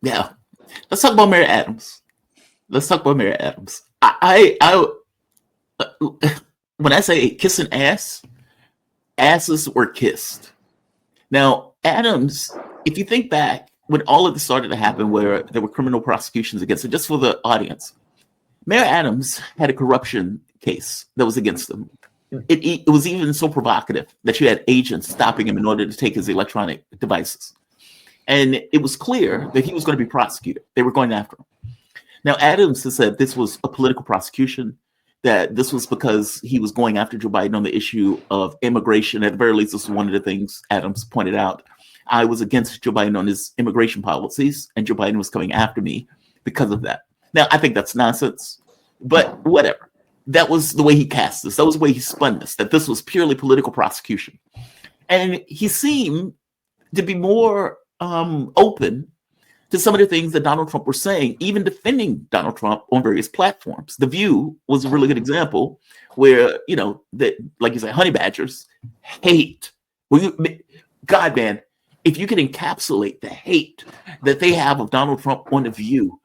Yeah. Let's talk about Mary Adams. Let's talk about Mary Adams. When I say kissing ass, asses were kissed. Now, Adams, if you think back when all of this started to happen, where there were criminal prosecutions against it, just for the audience, Mayor Adams had a corruption case that was against him. It was even so provocative that you had agents stopping him in order to take his electronic devices. And it was clear that he was going to be prosecuted. They were going after him. Now, Adams has said this was a political prosecution, that this was because he was going after Joe Biden on the issue of immigration. At the very least, this is one of the things Adams pointed out. I was against Joe Biden on his immigration policies, and Joe Biden was coming after me because of that. Now, I think that's nonsense, but whatever. That was the way he cast this. That was the way he spun this, that this was purely political prosecution. And he seemed to be more open to some of the things that Donald Trump was saying, even defending Donald Trump on various platforms. The View was a really good example where, that, like you say, honey badgers hate. God, man, if you could encapsulate the hate that they have of Donald Trump on The View,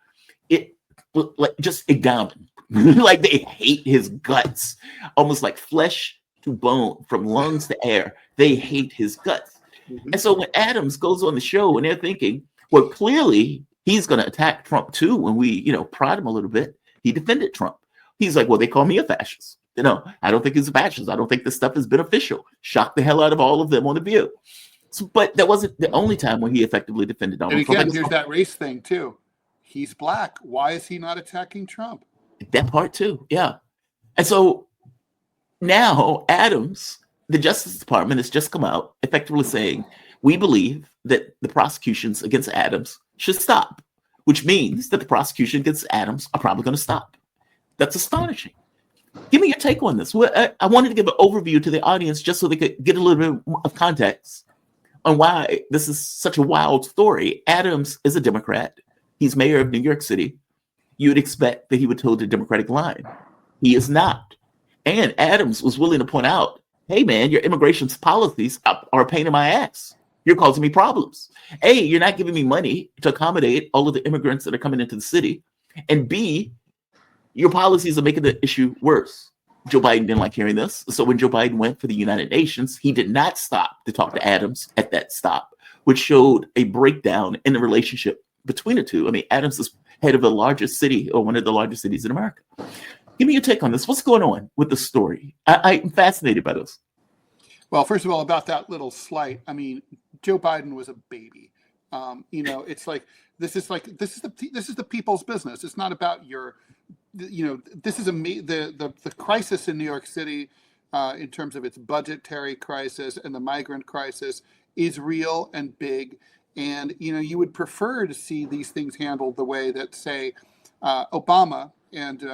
it like just examine. Like they hate his guts, almost like flesh to bone, from lungs to air. They hate his guts. Mm-hmm. And so when Adams goes on the show and they're thinking, well, clearly he's going to attack Trump too. When we, prod him a little bit, he defended Trump. He's like, well, they call me a fascist. I don't think he's a fascist. I don't think this stuff is beneficial. Shocked the hell out of all of them on The View. So, but that wasn't the only time when he effectively defended Donald Trump. And again, there's that race thing too. He's black. Why is he not attacking Trump? That part too, yeah. And so now Adams, the Justice Department, has just come out effectively saying, we believe that the prosecutions against Adams should stop, which means that the prosecution against Adams are probably going to stop. That's astonishing. Give me your take on this. I wanted to give an overview to the audience just so they could get a little bit of context on why this is such a wild story. Adams is a Democrat. He's mayor of New York City. You would expect that he would toe the Democratic line. He is not. And Adams was willing to point out, hey, man, your immigration policies are a pain in my ass. You're causing me problems. A, you're not giving me money to accommodate all of the immigrants that are coming into the city. And B, your policies are making the issue worse. Joe Biden didn't like hearing this. So when Joe Biden went for the United Nations, he did not stop to talk to Adams at that stop, which showed a breakdown in the relationship between the two. I mean, Adams is head of the largest city, or one of the largest cities in America. Give me your take on this. What's going on with the story? I'm fascinated by this. Well, first of all, about that little slight, I mean, Joe Biden was a baby. It's like this is the people's business. It's not about this is the crisis in New York City in terms of its budgetary crisis and the migrant crisis is real and big. And, you would prefer to see these things handled the way that, say, Obama and,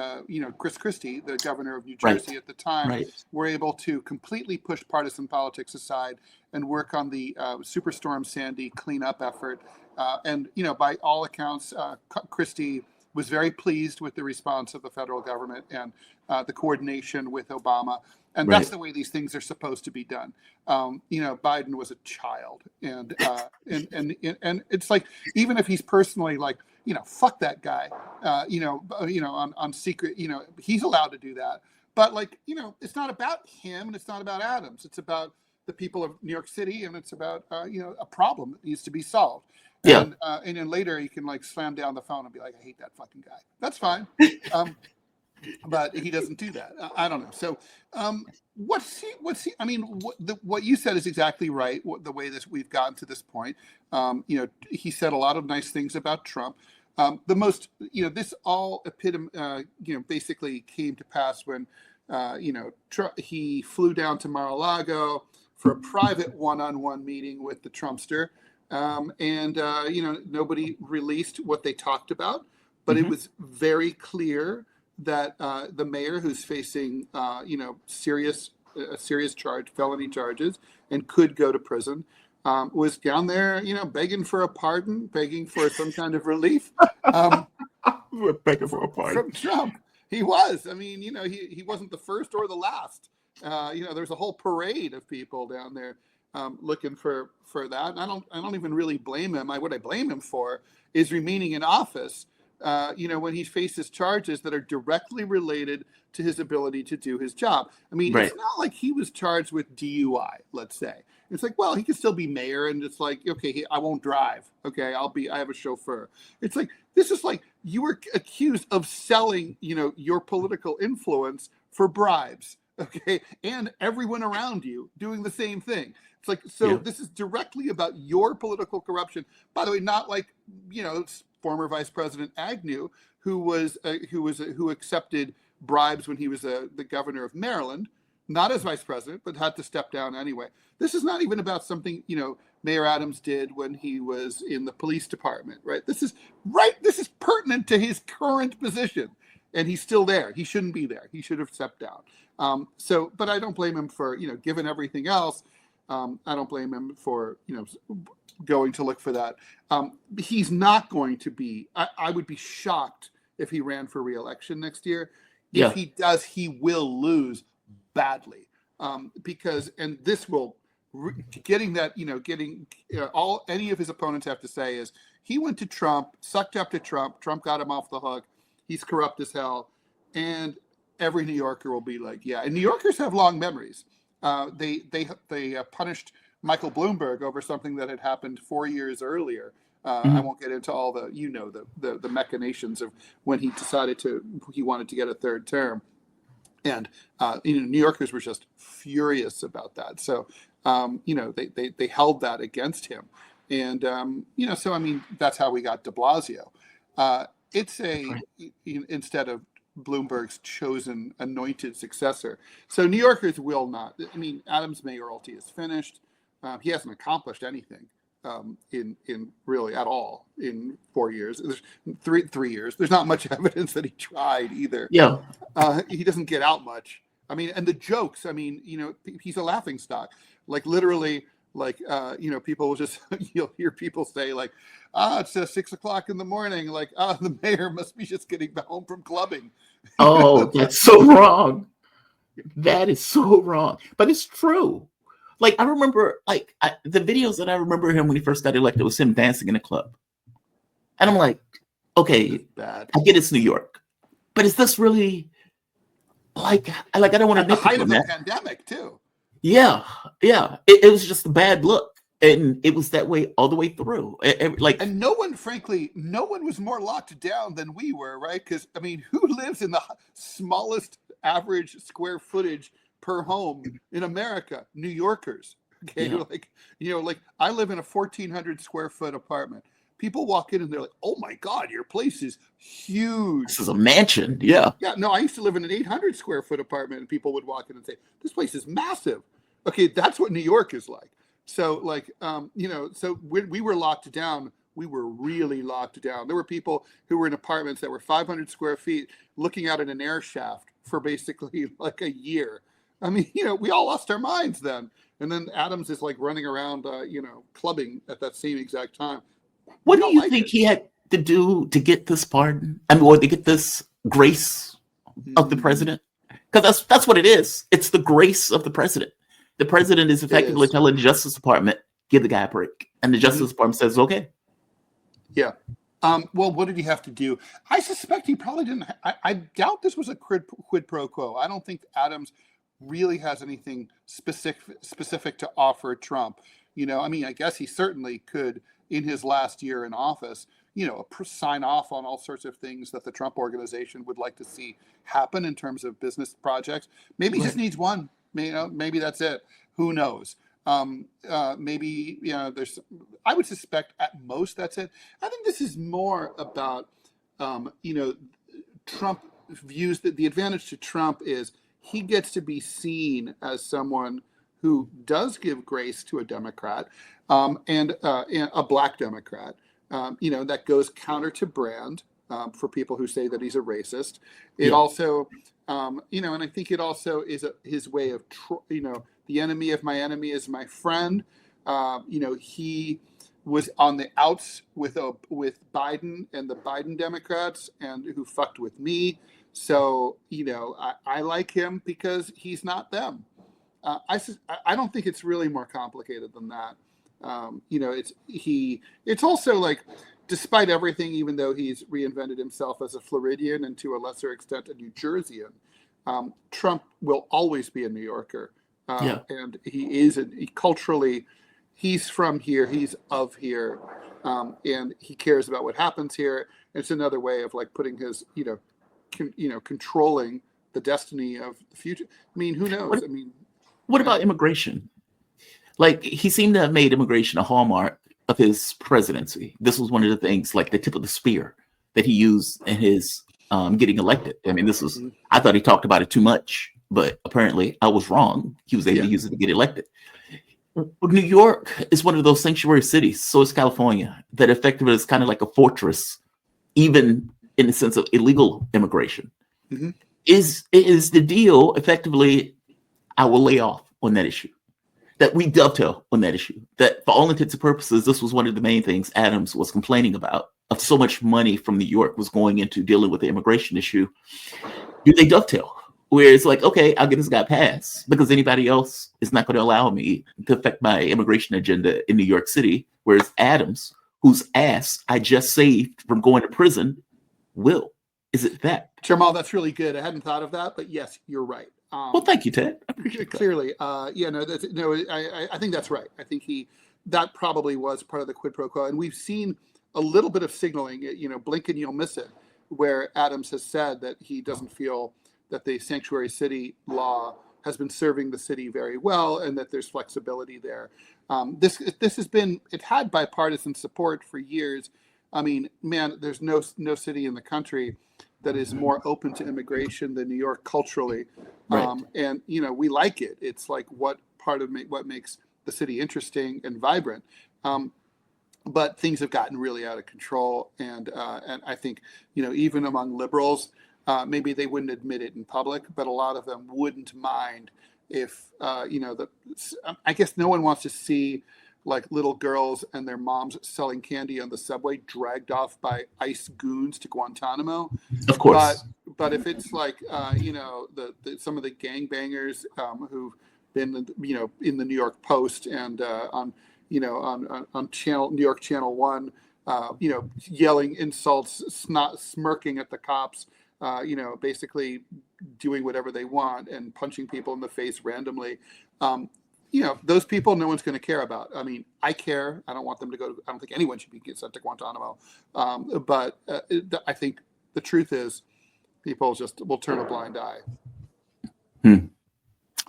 Chris Christie, the governor of New Jersey at the time, were able to completely push partisan politics aside and work on the Superstorm Sandy cleanup effort. And, by all accounts, Christie was very pleased with the response of the federal government and the coordination with Obama. And that's the way these things are supposed to be done. Biden was a child, and it's like, even if he's personally like, fuck that guy, on secret, he's allowed to do that. But like, it's not about him, and it's not about Adams. It's about the people of New York City, and it's about a problem that needs to be solved. Yeah. And then later you can like slam down the phone and be like, I hate that fucking guy. That's fine. But he doesn't do that. I don't know. So, what's he? I mean, what you said is exactly right. The way we've gotten to this point, he said a lot of nice things about Trump. The most, this all basically came to pass when, he flew down to Mar-a-Lago for a private one-on-one meeting with the Trumpster, and nobody released what they talked about, but it was very clear that the mayor, who's facing serious charge, felony charges, and could go to prison, was down there, begging for a pardon, begging for some kind of relief. Begging for a pardon from Trump. He was. I mean, he wasn't the first or the last. There's a whole parade of people down there looking for that. And I don't even really blame him. What I blame him for is remaining in office. When he faces charges that are directly related to his ability to do his job. I mean, Right. it's not like he was charged with DUI, let's say. It's like, well, he can still be mayor, and it's like, okay, I won't drive. Okay, I have a chauffeur. It's like, this is like you were accused of selling, your political influence for bribes. Okay, and everyone around you doing the same thing. It's like, so Yeah. this is directly about your political corruption. By the way, not like, former Vice President Agnew, who accepted bribes when he was the governor of Maryland, not as vice president, but had to step down anyway. This is not even about something, Mayor Adams did when he was in the police department, right? This is pertinent to his current position, and he's still there. He shouldn't be there. He should have stepped down. But I don't blame him for, given everything else. I don't blame him for, going to look for that. He's not going to be. I would be shocked if he ran for re-election next year. Yeah. If he does, he will lose badly, because this will getting all any of his opponents have to say is he went to Trump, sucked up to Trump. Trump got him off the hook. He's corrupt as hell, and every New Yorker will be like, yeah. And New Yorkers have long memories. They punished Michael Bloomberg over something that had happened 4 years earlier. I won't get into all the machinations of when he decided he wanted to get a third term. And New Yorkers were just furious about that. So they held that against him, and so I mean that's how we got De Blasio. It's instead of Bloomberg's chosen anointed successor. So New Yorkers will not. I mean, Adams' mayoralty is finished. He hasn't accomplished anything in really at all in 4 years. There's 3 years. There's not much evidence that he tried either. Yeah. He doesn't get out much. I mean, and the jokes. I mean, he's a laughing stock. Like literally, like people will just you'll hear people say like, it's 6 o'clock in the morning. Like, the mayor must be just getting home from clubbing. Oh, that's so wrong. That is so wrong. But it's true. Like I remember, the videos that I remember him when he first got elected was him dancing in a club, and I'm like, okay, Bad. I get it's New York, but is this really like I don't want to At the nitpick height on of the that. pandemic too. Yeah. It was just a bad look, and it was that way all the way through. And no one was more locked down than we were, right? Because I mean, who lives in the smallest average square footage per home in America? New Yorkers. Okay, Yeah. like I live in a 1,400 square foot apartment. People walk in and they're like, "Oh my God, your place is huge." This is a mansion. Yeah. Yeah, no, I used to live in an 800 square foot apartment, and people would walk in and say, "This place is massive." Okay, that's what New York is like. So, so we were locked down. We were really locked down. There were people who were in apartments that were 500 square feet, looking out at an air shaft for basically like a year. I mean, we all lost our minds then. And then Adams is like running around, clubbing at that same exact time. What do you think he had to do to get this pardon? I mean, or to get this grace of the president? Because that's what it is. It's the grace of the president. The president is effectively telling the Justice Department, give the guy a break. And the Justice Department says, okay. Yeah. Well, what did he have to do? I suspect he probably didn't. I doubt this was a quid pro quo. I don't think Adams really has anything specific to offer Trump. I mean, I guess he certainly could, in his last year in office, sign off on all sorts of things that the Trump organization would like to see happen in terms of business projects. Maybe he just needs one. Maybe that's it. Who knows? Maybe I would suspect at most that's it. I think this is more about Trump views that the advantage to Trump is he gets to be seen as someone who does give grace to a Democrat, and a black Democrat, that goes counter to brand, for people who say that he's a racist. It also, and I think it also is his way of, the enemy of my enemy is my friend. He was on the outs with Biden and the Biden Democrats, and who fucked with me. So, I like him because he's not them. I don't think it's really more complicated than that. You know, it's also like, despite everything, even though he's reinvented himself as a Floridian and to a lesser extent a New Jerseyan, Trump will always be a New Yorker. And he is culturally, he's from here, he's of here, and he cares about what happens here. It's another way of like putting his, controlling the destiny of the future. I mean, who knows? What about immigration? Like, he seemed to have made immigration a hallmark of his presidency. This was one of the things, like the tip of the spear, that he used in his getting elected. I mean, I thought he talked about it too much, but apparently I was wrong. He was able to use it to get elected. New York is one of those sanctuary cities, so is California, that effectively is kind of like a fortress, even in the sense of illegal immigration. Mm-hmm. Is the deal effectively, I will lay off on that issue, that we dovetail on that issue, that for all intents and purposes, this was one of the main things Adams was complaining about, of so much money from New York was going into dealing with the immigration issue. Do they dovetail? Where it's like, okay, I'll get this guy passed because anybody else is not going to allow me to affect my immigration agenda in New York City. Whereas Adams, whose ass I just saved from going to prison, will. Is it that? Jamal, that's really good. I hadn't thought of that, but yes, you're right. Well, thank you, Ted. I appreciate that. Clearly, I think that's right. I think that probably was part of the quid pro quo, and we've seen a little bit of signaling. Blink and you'll miss it, where Adams has said that he doesn't feel that the sanctuary city law has been serving the city very well, and that there's flexibility there. This has been, it had bipartisan support for years. I mean, man, there's no city in the country that is more open to immigration than New York culturally. Right. And we like it. It's like what makes the city interesting and vibrant. But things have gotten really out of control, and I think even among liberals, maybe they wouldn't admit it in public, but a lot of them wouldn't mind if I guess no one wants to see like little girls and their moms selling candy on the subway dragged off by ICE goons to Guantanamo. Of course. But if it's like some of the gangbangers who've been in the New York Post and on New York Channel 1, yelling insults, smirking at the cops, basically doing whatever they want and punching people in the face randomly. Those people, no one's going to care about. I mean, I care. I don't want them to go. I don't think anyone should be sent to Guantanamo. But I think the truth is, people just will turn a blind eye.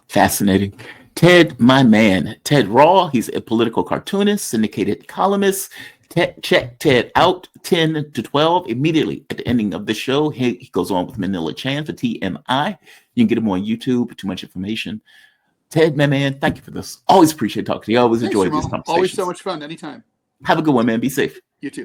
Fascinating. Ted, my man, Ted Raw. He's a political cartoonist, syndicated columnist. Check Ted out 10 to 12 immediately at the ending of the show. He goes on with Manila Chan for TMI. You can get him on YouTube. Too much information. Ted, my man, thank you for this. Always appreciate talking to you. I always enjoy these conversations. Always so much fun. Anytime. Have a good one, man. Be safe. You too.